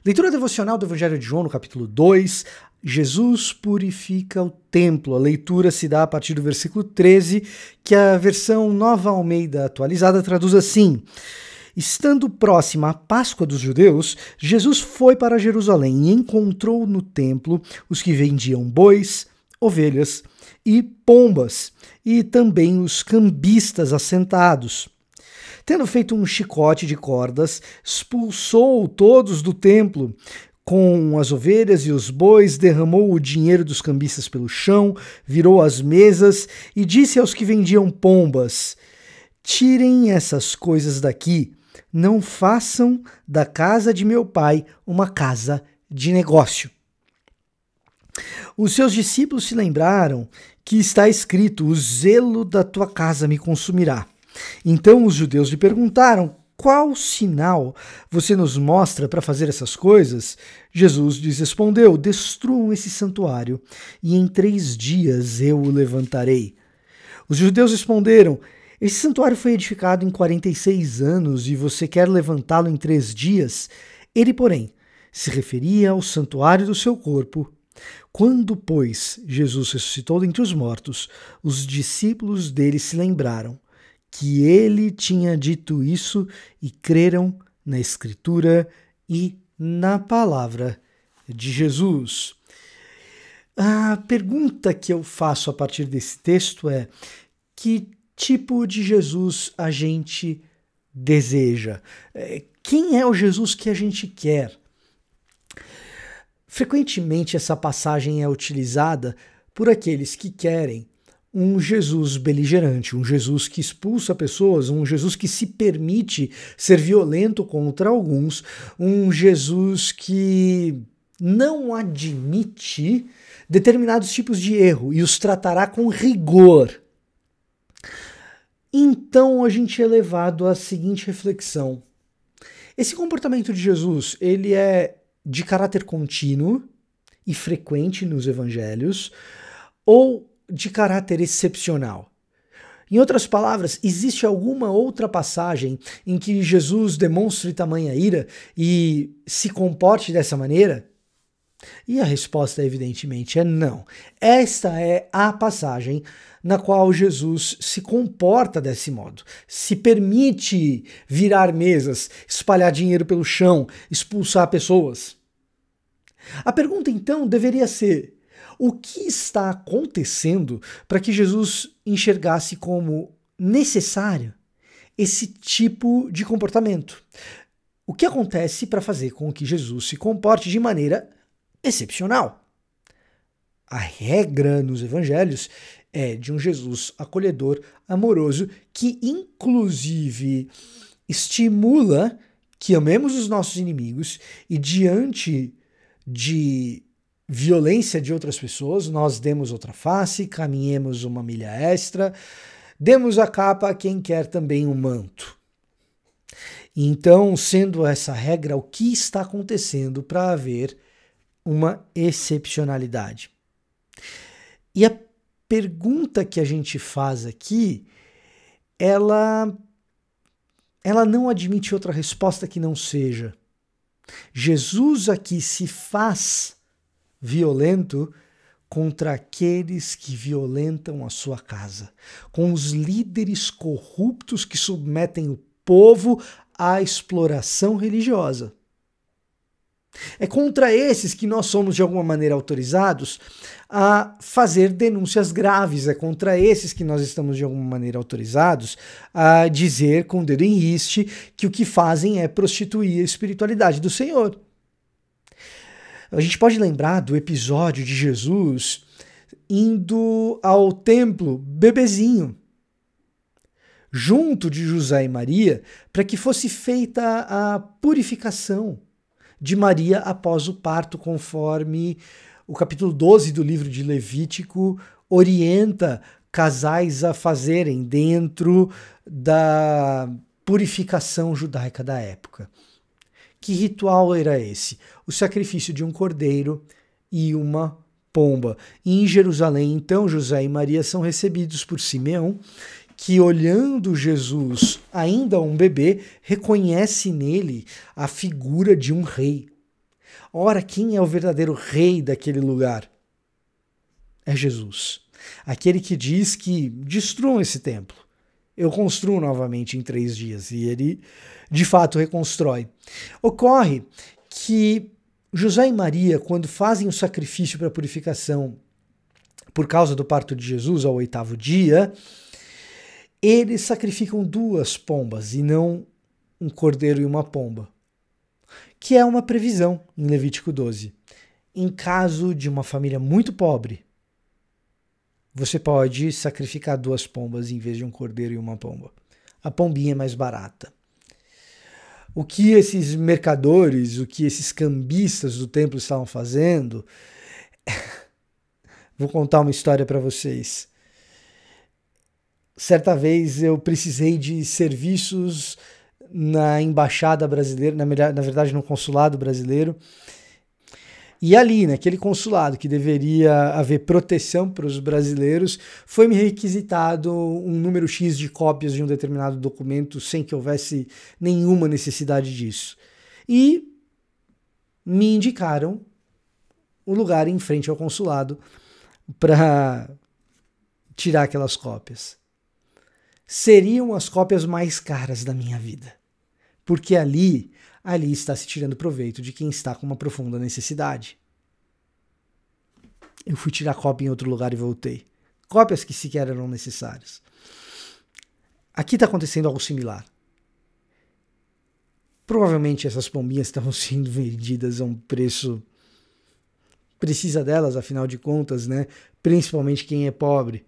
Leitura devocional do Evangelho de João, no capítulo 2. Jesus purifica o templo. A leitura se dá a partir do versículo 13, que a versão Nova Almeida atualizada traduz assim: Estando próxima a Páscoa dos judeus, Jesus foi para Jerusalém e encontrou no templo os que vendiam bois, ovelhas e pombas, e também os cambistas assentados. Tendo feito um chicote de cordas, expulsou todos do templo. Com as ovelhas e os bois, derramou o dinheiro dos cambistas pelo chão, virou as mesas e disse aos que vendiam pombas: Tirem essas coisas daqui, não façam da casa de meu pai uma casa de negócio. Os seus discípulos se lembraram que está escrito: O zelo da tua casa me consumirá. Então os judeus lhe perguntaram: Qual sinal você nos mostra para fazer essas coisas? Jesus lhes respondeu: Destruam esse santuário, e em 3 dias eu o levantarei. Os judeus responderam: Esse santuário foi edificado em 46 anos, e você quer levantá-lo em 3 dias? Ele, porém, se referia ao santuário do seu corpo. Quando, pois, Jesus ressuscitou dentre os mortos, os discípulos dele se lembraram que ele tinha dito isso e creram na Escritura e na palavra de Jesus. A pergunta que eu faço a partir desse texto é: que tipo de Jesus a gente deseja? Quem é o Jesus que a gente quer? Frequentemente essa passagem é utilizada por aqueles que querem um Jesus beligerante, um Jesus que expulsa pessoas, um Jesus que se permite ser violento contra alguns, um Jesus que não admite determinados tipos de erro e os tratará com rigor. Então a gente é levado à seguinte reflexão: esse comportamento de Jesus, ele é de caráter contínuo e frequente nos evangelhos, ou de caráter excepcional? Em outras palavras, existe alguma outra passagem em que Jesus demonstre tamanha ira e se comporte dessa maneira? E a resposta, evidentemente, é não. Esta é a passagem na qual Jesus se comporta desse modo, se permite virar mesas, espalhar dinheiro pelo chão, expulsar pessoas. A pergunta, então, deveria ser: o que está acontecendo para que Jesus enxergasse como necessário esse tipo de comportamento? O que acontece para fazer com que Jesus se comporte de maneira excepcional? A regra nos evangelhos é de um Jesus acolhedor, amoroso, que inclusive estimula que amemos os nossos inimigos e, diante de violência de outras pessoas, nós demos outra face, caminhemos uma milha extra, demos a capa a quem quer também um manto. Então, sendo essa regra, o que está acontecendo para haver uma excepcionalidade? E a pergunta que a gente faz aqui, ela não admite outra resposta que não seja: Jesus aqui se faz violento contra aqueles que violentam a sua casa, com os líderes corruptos que submetem o povo à exploração religiosa. É contra esses que nós somos de alguma maneira autorizados a fazer denúncias graves, é contra esses que nós estamos de alguma maneira autorizados a dizer com o dedo em riste que o que fazem é prostituir a espiritualidade do Senhor. A gente pode lembrar do episódio de Jesus indo ao templo bebezinho, junto de José e Maria, para que fosse feita a purificação de Maria após o parto, conforme o capítulo 12 do livro de Levítico orienta casais a fazerem dentro da purificação judaica da época. Que ritual era esse? O sacrifício de um cordeiro e uma pomba. E em Jerusalém, então, José e Maria são recebidos por Simeão, que, olhando Jesus, ainda um bebê, reconhece nele a figura de um rei. Ora, quem é o verdadeiro rei daquele lugar? É Jesus. Aquele que diz que destruam esse templo. Eu construo novamente em 3 dias. E ele, de fato, reconstrói. Ocorre que José e Maria, quando fazem o sacrifício para a purificação por causa do parto de Jesus ao 8º dia, eles sacrificam 2 pombas e não um cordeiro e uma pomba, que é uma previsão em Levítico 12. Em caso de uma família muito pobre, você pode sacrificar 2 pombas em vez de um cordeiro e uma pomba. A pombinha é mais barata. O que esses mercadores, o que esses cambistas do templo estavam fazendo... Vou contar uma história para vocês. Certa vez eu precisei de serviços na embaixada brasileira, na verdade no consulado brasileiro, e ali, naquele consulado que deveria haver proteção para os brasileiros, foi-me requisitado um número X de cópias de um determinado documento sem que houvesse nenhuma necessidade disso. E me indicaram o lugar em frente ao consulado para tirar aquelas cópias. Seriam as cópias mais caras da minha vida, porque ali está se tirando proveito de quem está com uma profunda necessidade. Eu fui tirar cópia em outro lugar e voltei. Cópias que sequer eram necessárias. Aqui está acontecendo algo similar. Provavelmente essas pombinhas estavam sendo vendidas a um preço... Precisa delas, afinal de contas, né? Principalmente quem é pobre.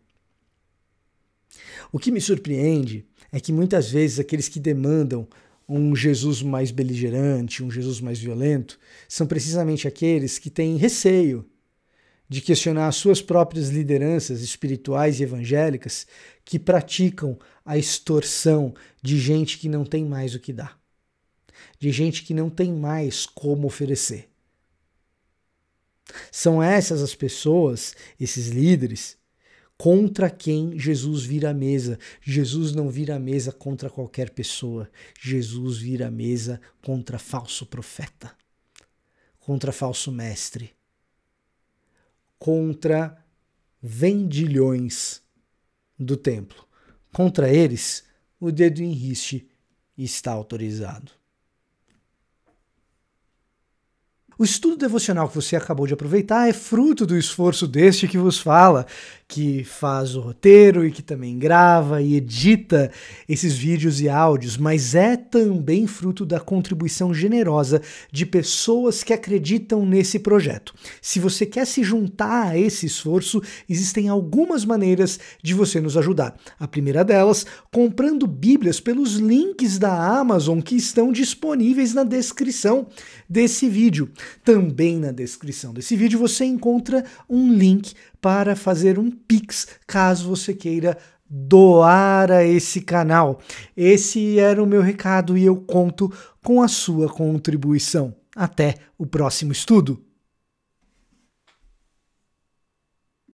O que me surpreende é que muitas vezes aqueles que demandam um Jesus mais beligerante, um Jesus mais violento, são precisamente aqueles que têm receio de questionar as suas próprias lideranças espirituais e evangélicas que praticam a extorsão de gente que não tem mais o que dar, de gente que não tem mais como oferecer. São essas as pessoas, esses líderes, contra quem Jesus vira a mesa. Jesus não vira a mesa contra qualquer pessoa. Jesus vira a mesa contra falso profeta, contra falso mestre, contra vendilhões do templo. Contra eles, o dedo em riste está autorizado. O estudo devocional que você acabou de aproveitar é fruto do esforço deste que vos fala, que faz o roteiro e que também grava e edita esses vídeos e áudios, mas é também fruto da contribuição generosa de pessoas que acreditam nesse projeto. Se você quer se juntar a esse esforço, existem algumas maneiras de você nos ajudar. A primeira delas, comprando Bíblias pelos links da Amazon que estão disponíveis na descrição desse vídeo. Também na descrição desse vídeo você encontra um link para fazer um Pix, caso você queira doar a esse canal. Esse era o meu recado e eu conto com a sua contribuição. Até o próximo estudo!